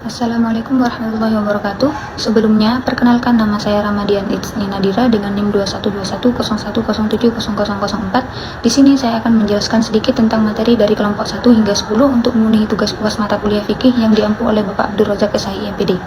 Assalamualaikum warahmatullahi wabarakatuh. Sebelumnya, perkenalkan nama saya Ramadian Itsni Nadira dengan NIM 212101070004. Di sini saya akan menjelaskan sedikit tentang materi dari kelompok 1 hingga 10 untuk memenuhi tugas UAS mata kuliah fikih yang diampu oleh Bapak Abdul Razak SHI MPD.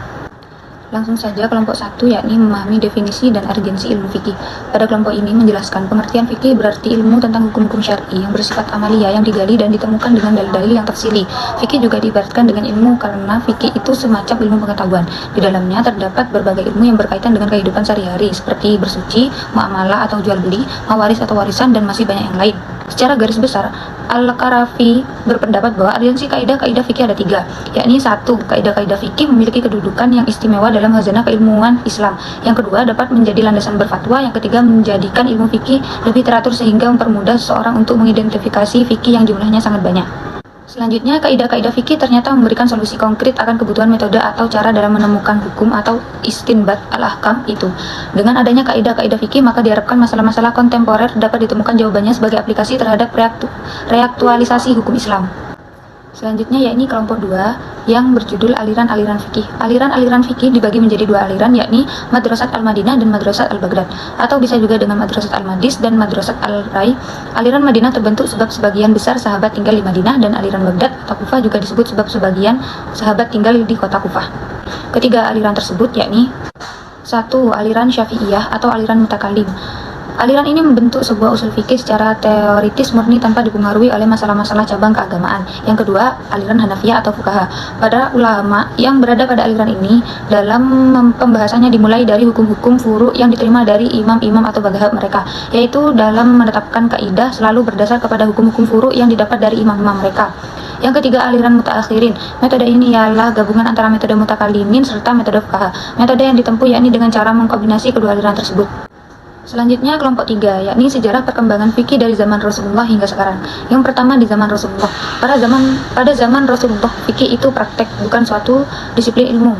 Langsung saja kelompok 1 yakni memahami definisi dan urgensi ilmu fikih. Pada kelompok ini menjelaskan pengertian fikih berarti ilmu tentang hukum-hukum syar'i yang bersifat amalia yang digali dan ditemukan dengan dalil-dalil yang tafsili. Fikih juga diibaratkan dengan ilmu karena fikih itu semacam ilmu pengetahuan. Di dalamnya terdapat berbagai ilmu yang berkaitan dengan kehidupan sehari-hari seperti bersuci, muamalah atau jual beli, mawaris atau warisan dan masih banyak yang lain. Secara garis besar, Al-Qarafi berpendapat bahwa aliansi kaidah-kaidah fikih ada 3, yakni 1. Kaidah-kaidah fikih memiliki kedudukan yang istimewa dalam khazanah keilmuan Islam. Yang kedua, dapat menjadi landasan berfatwa. Yang ketiga, menjadikan ilmu fikih lebih teratur sehingga mempermudah seseorang untuk mengidentifikasi fikih yang jumlahnya sangat banyak. Selanjutnya, kaidah-kaidah fikih ternyata memberikan solusi konkret akan kebutuhan metode atau cara dalam menemukan hukum atau istinbat al-ahkam itu. Dengan adanya kaidah-kaidah fikih, maka diharapkan masalah-masalah kontemporer dapat ditemukan jawabannya sebagai aplikasi terhadap reaktualisasi hukum Islam. Selanjutnya yakni kelompok 2 yang berjudul aliran-aliran fikih. Aliran-aliran fikih dibagi menjadi 2 aliran, yakni Madrasat Al-Madinah dan Madrasat Al-Baghdad, atau bisa juga dengan Madrasat Al-Madis dan Madrasat Al-Rai. Aliran Madinah terbentuk sebab sebagian besar sahabat tinggal di Madinah, dan aliran Baghdad atau Kufah juga disebut sebab sebagian sahabat tinggal di kota Kufah. Ketiga aliran tersebut yakni 1. Aliran Syafi'iyah atau aliran mutakalim. Aliran ini membentuk sebuah usul fikih secara teoritis murni tanpa dipengaruhi oleh masalah-masalah cabang keagamaan. Yang kedua, aliran Hanafiyah atau fuqaha. Para ulama yang berada pada aliran ini dalam pembahasannya dimulai dari hukum-hukum furu' yang diterima dari imam-imam atau madhab mereka, yaitu dalam menetapkan kaidah selalu berdasar kepada hukum-hukum furu' yang didapat dari imam-imam mereka. Yang ketiga, aliran mutaakhirin. Metode ini ialah gabungan antara metode mutakalimin serta metode fuqaha. Metode yang ditempuh yakni dengan cara mengkombinasi kedua aliran tersebut. Selanjutnya kelompok 3, yakni sejarah perkembangan fikih dari zaman Rasulullah hingga sekarang. Yang pertama, di zaman Rasulullah. Pada zaman Rasulullah, fikih itu praktek, bukan suatu disiplin ilmu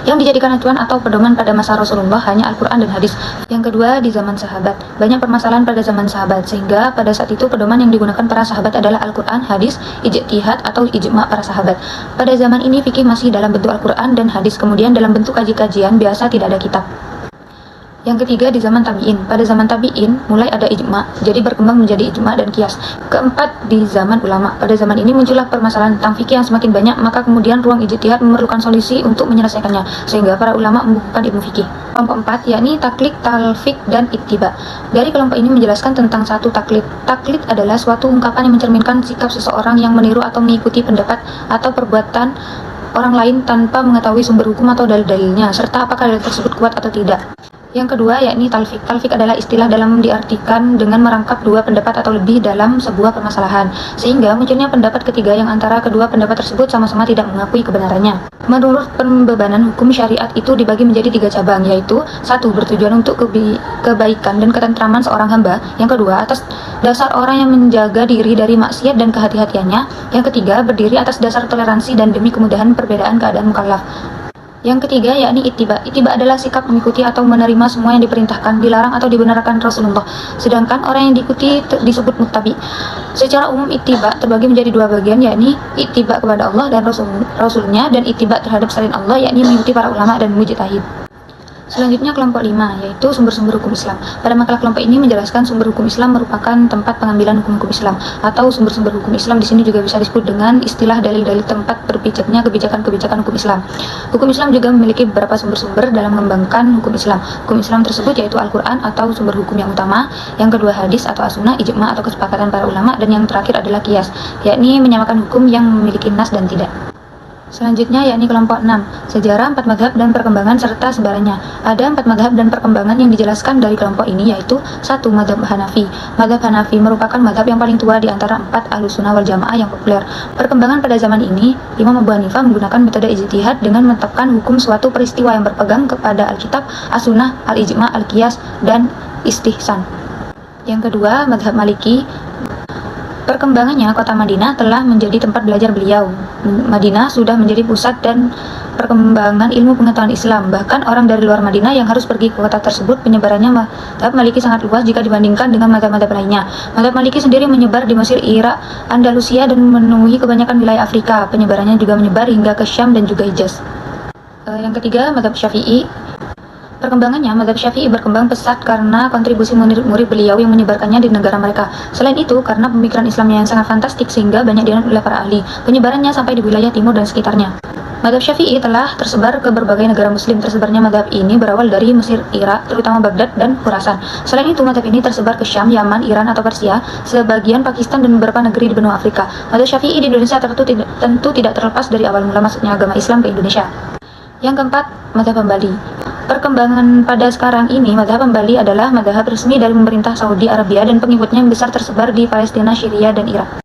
yang dijadikan acuan atau pedoman pada masa Rasulullah hanya Al-Quran dan hadis. Yang kedua, di zaman sahabat. Banyak permasalahan pada zaman sahabat, sehingga pada saat itu pedoman yang digunakan para sahabat adalah Al-Quran, hadis, ijtihad atau ijma' para sahabat. Pada zaman ini fikih masih dalam bentuk Al-Quran dan hadis, kemudian dalam bentuk kaji-kajian biasa, tidak ada kitab. Yang ketiga, di zaman tabi'in. Pada zaman tabi'in mulai ada ijma', jadi berkembang menjadi ijma' dan qiyas. Keempat, di zaman ulama. Pada zaman ini muncullah permasalahan tentang fikih yang semakin banyak, maka kemudian ruang ijtihad memerlukan solusi untuk menyelesaikannya, sehingga para ulama membukukan ilmu fikih. Kelompok 4 yakni taklid, talfiq, dan ittiba. Dari kelompok ini menjelaskan tentang 1. Taklid. Taklid adalah suatu ungkapan yang mencerminkan sikap seseorang yang meniru atau mengikuti pendapat atau perbuatan orang lain tanpa mengetahui sumber hukum atau dalil-dalilnya, serta apakah dalil tersebut kuat atau tidak. Yang kedua yakni talfiq. Talfiq adalah istilah dalam diartikan dengan merangkap 2 pendapat atau lebih dalam sebuah permasalahan, sehingga munculnya pendapat ketiga yang antara kedua pendapat tersebut sama-sama tidak mengakui kebenarannya. Menurut pembebanan hukum syariat itu dibagi menjadi 3 cabang, yaitu 1. Bertujuan untuk kebaikan dan ketentraman seorang hamba. Yang kedua, atas dasar orang yang menjaga diri dari maksiat dan kehati-hatiannya. Yang ketiga, berdiri atas dasar toleransi dan demi kemudahan perbedaan keadaan mukallaf. Yang ketiga yakni ittiba. Ittiba adalah sikap mengikuti atau menerima semua yang diperintahkan, dilarang atau dibenarkan Rasulullah. Sedangkan orang yang diikuti disebut muttabi. Secara umum ittiba terbagi menjadi 2 bagian, yakni ittiba kepada Allah dan Rasulnya, dan ittiba terhadap selain Allah, yakni mengikuti para ulama dan mujtahid. Selanjutnya kelompok 5, yaitu sumber-sumber hukum Islam. Pada makalah kelompok ini menjelaskan sumber hukum Islam merupakan tempat pengambilan hukum-hukum Islam, atau sumber-sumber hukum Islam di sini juga bisa disebut dengan istilah dalil-dalil tempat berpijaknya kebijakan-kebijakan hukum Islam. Hukum Islam juga memiliki beberapa sumber-sumber dalam mengembangkan hukum Islam. Hukum Islam tersebut yaitu Al-Quran atau sumber hukum yang utama, yang kedua hadis atau as-sunnah, ijma' atau kesepakatan para ulama, dan yang terakhir adalah qiyas, yakni menyamakan hukum yang memiliki nas dan tidak. Selanjutnya yakni kelompok 6, sejarah 4 mazhab dan perkembangan serta sebarannya. Ada 4 mazhab dan perkembangan yang dijelaskan dari kelompok ini, yaitu 1. Mazhab Hanafi. Mazhab Hanafi merupakan mazhab yang paling tua di antara 4 Ahlussunnah wal Jamaah yang populer. Perkembangan pada zaman ini, Imam Abu Hanifah menggunakan metode ijtihad dengan menetapkan hukum suatu peristiwa yang berpegang kepada Alkitab, as-sunnah, al-ijma', al-qiyas, dan istihsan. Yang kedua, mazhab Maliki. Perkembangannya, kota Madinah telah menjadi tempat belajar beliau. Madinah sudah menjadi pusat dan perkembangan ilmu pengetahuan Islam. Bahkan orang dari luar Madinah yang harus pergi ke kota tersebut, penyebarannya mazhab Maliki sangat luas jika dibandingkan dengan mazhab-mazhab lainnya. Mazhab Maliki sendiri menyebar di Mesir, Irak, Andalusia, dan memenuhi kebanyakan wilayah Afrika. Penyebarannya juga menyebar hingga ke Syam dan juga Hijaz. Yang ketiga, mazhab Syafi'i. Perkembangannya, mazhab Syafi'i berkembang pesat karena kontribusi murid-murid beliau yang menyebarkannya di negara mereka. Selain itu, karena pemikiran Islamnya yang sangat fantastik sehingga banyak dianut oleh para ahli. Penyebarannya sampai di wilayah timur dan sekitarnya. Mazhab Syafi'i telah tersebar ke berbagai negara muslim. Tersebarnya mazhab ini berawal dari Mesir, Irak, terutama Baghdad dan Khurasan. Selain itu, mazhab ini tersebar ke Syam, Yaman, Iran atau Persia, sebagian Pakistan dan beberapa negeri di benua Afrika. Mazhab Syafi'i di Indonesia tentu tidak terlepas dari awal mula masuknya agama Islam ke Indonesia. Yang keempat, mazhab Hambali. Perkembangan pada sekarang ini, mazhab Hambali adalah mazhab resmi dari pemerintah Saudi Arabia dan pengikutnya yang besar tersebar di Palestina, Syria, dan Irak.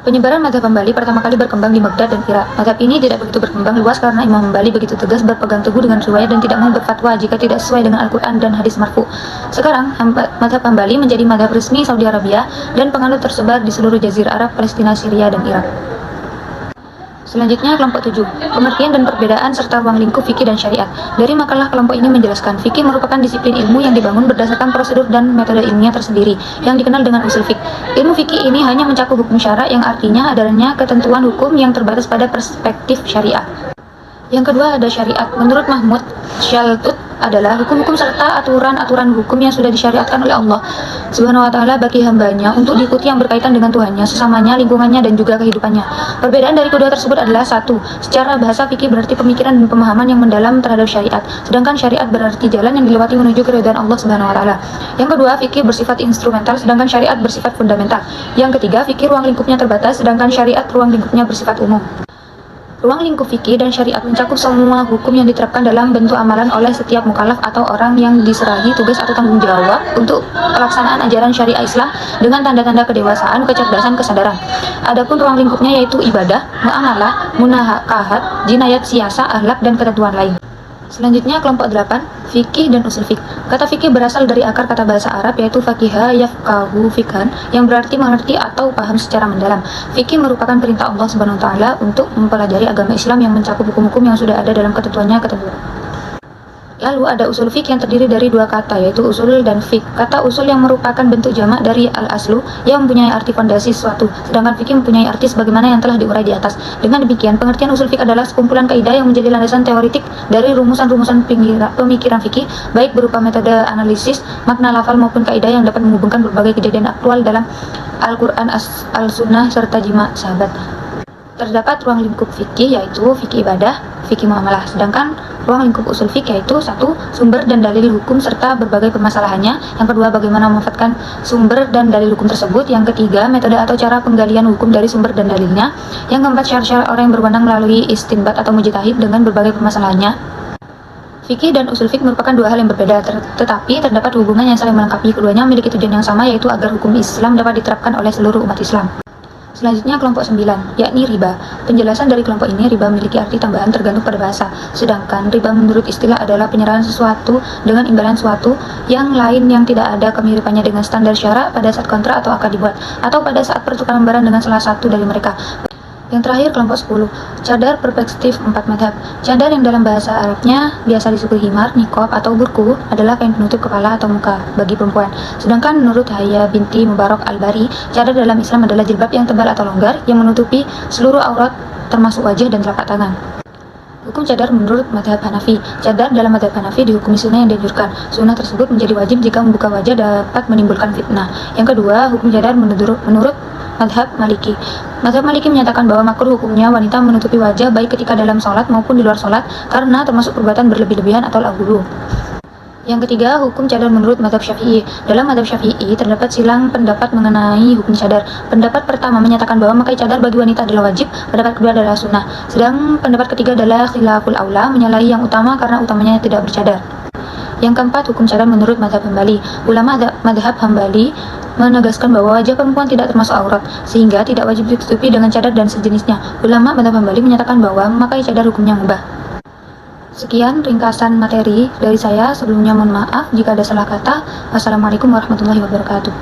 Penyebaran mazhab Hambali pertama kali berkembang di Baghdad dan Irak. Mazhab ini tidak begitu berkembang luas karena Imam Hambali begitu tegas berpegang teguh dengan riwayat dan tidak mau berfatwa jika tidak sesuai dengan Al-Quran dan hadis marfu. Sekarang, mazhab Hambali menjadi mazhab resmi Saudi Arabia dan penganut tersebar di seluruh Jazirah Arab, Palestina, Syria, dan Irak. Selanjutnya, kelompok 7, pengertian dan perbedaan serta ruang lingkup fikih dan syariat. Dari makalah kelompok ini menjelaskan, fikih merupakan disiplin ilmu yang dibangun berdasarkan prosedur dan metode ilmiah tersendiri, yang dikenal dengan usul fikih. Ilmu fikih ini hanya mencakup hukum syara yang artinya adanya ketentuan hukum yang terbatas pada perspektif syariah. Yang kedua ada syariat. Menurut Mahmud Syaltut adalah hukum-hukum serta aturan-aturan hukum yang sudah disyariatkan oleh Allah Subhanahu wa Ta'ala bagi hambanya untuk diikuti yang berkaitan dengan Tuhannya, sesamanya, lingkungannya, dan juga kehidupannya. Perbedaan dari kedua tersebut adalah satu, secara bahasa fikih berarti pemikiran dan pemahaman yang mendalam terhadap syariat, sedangkan syariat berarti jalan yang dilewati menuju keridhaan Allah Subhanahu wa Ta'ala. Yang kedua, fikih bersifat instrumental, sedangkan syariat bersifat fundamental. Yang ketiga, fikih ruang lingkupnya terbatas, sedangkan syariat ruang lingkupnya bersifat umum. Ruang lingkup fikih dan syariat mencakup semua hukum yang diterapkan dalam bentuk amalan oleh setiap mukallaf atau orang yang diserahi tugas atau tanggung jawab untuk pelaksanaan ajaran syariah Islam dengan tanda-tanda kedewasaan, kecerdasan, kesadaran. Adapun ruang lingkupnya yaitu ibadah, muamalah, munakahat, jinayat, siasa, akhlak, dan ketentuan lain. Selanjutnya kelompok 8, fikih dan usul fikih. Kata fikih berasal dari akar kata bahasa Arab yaitu fakiha yafqahu fikhan yang berarti mengerti atau paham secara mendalam. Fikih merupakan perintah Allah Subhanahu wa Ta'ala untuk mempelajari agama Islam yang mencakup hukum-hukum yang sudah ada dalam ketentuannya. Lalu ada usul fiqh yang terdiri dari dua kata yaitu usul dan fiqh. Kata usul yang merupakan bentuk jamak dari al-aslu yang mempunyai arti fondasi sesuatu, sedangkan fikih mempunyai arti sebagaimana yang telah diurai di atas. Dengan demikian, pengertian usul fiqh adalah sekumpulan kaidah yang menjadi landasan teoritik dari rumusan-rumusan pemikiran fikih, baik berupa metode analisis, makna lafal maupun kaidah yang dapat menghubungkan berbagai kejadian aktual dalam Al-Quran, Al-Sunnah, serta jima' sahabat. Terdapat ruang lingkup fikih yaitu fikih ibadah, fikih muamalah, sedangkan ruang lingkup usul fikih yaitu satu, sumber dan dalil hukum serta berbagai permasalahannya. Yang kedua, bagaimana memanfaatkan sumber dan dalil hukum tersebut. Yang ketiga, metode atau cara penggalian hukum dari sumber dan dalilnya. Yang keempat, syarat-syarat orang yang berwenang melalui istinbat atau mujtahid dengan berbagai permasalahannya. Fikih dan usul fikih merupakan dua hal yang berbeda, tetapi terdapat hubungan yang saling melengkapi. Keduanya memiliki tujuan yang sama, yaitu agar hukum Islam dapat diterapkan oleh seluruh umat Islam. Selanjutnya kelompok 9, yakni riba. Penjelasan dari kelompok ini, riba memiliki arti tambahan tergantung pada bahasa. Sedangkan riba menurut istilah adalah penyerahan sesuatu dengan imbalan suatu yang lain yang tidak ada kemiripannya dengan standar syarak pada saat kontrak atau akad dibuat, atau pada saat pertukaran barang dengan salah satu dari mereka. Yang terakhir kelompok 10, cadar perspektif 4 madhab. Cadar yang dalam bahasa Arabnya biasa disebut himar, niqab, atau burku adalah kain penutup kepala atau muka bagi perempuan. Sedangkan menurut Haya binti Mubarak Al-Bari, cadar dalam Islam adalah jilbab yang tebal atau longgar yang menutupi seluruh aurat termasuk wajah dan telapak tangan. Hukum cadar menurut madhab Hanafi. Cadar dalam madhab Hanafi dihukumi sunnah yang dianjurkan. Sunnah tersebut menjadi wajib jika membuka wajah dapat menimbulkan fitnah. Yang kedua, hukum cadar menurut madhab Maliki. Madhab Maliki menyatakan bahwa makruh hukumnya wanita menutupi wajah baik ketika dalam sholat maupun di luar sholat karena termasuk perbuatan berlebih-lebihan atau laghwu. Yang ketiga, hukum cadar menurut madhab Syafi'i. Dalam madhab Syafi'i terdapat silang pendapat mengenai hukum cadar. Pendapat pertama menyatakan bahwa memakai cadar bagi wanita adalah wajib, pendapat kedua adalah sunnah. Sedang pendapat ketiga adalah khilaful aula, menyalahi yang utama karena utamanya tidak bercadar. Yang keempat, hukum cadar menurut madhab Hambali. Ulama madhab Hambali menegaskan bahwa wajah perempuan tidak termasuk aurat, sehingga tidak wajib ditutupi dengan cadar dan sejenisnya. Ulama madhab Hambali menyatakan bahwa memakai cadar hukumnya mubah. Sekian ringkasan materi dari saya. Sebelumnya mohon maaf jika ada salah kata. Wassalamualaikum warahmatullahi wabarakatuh.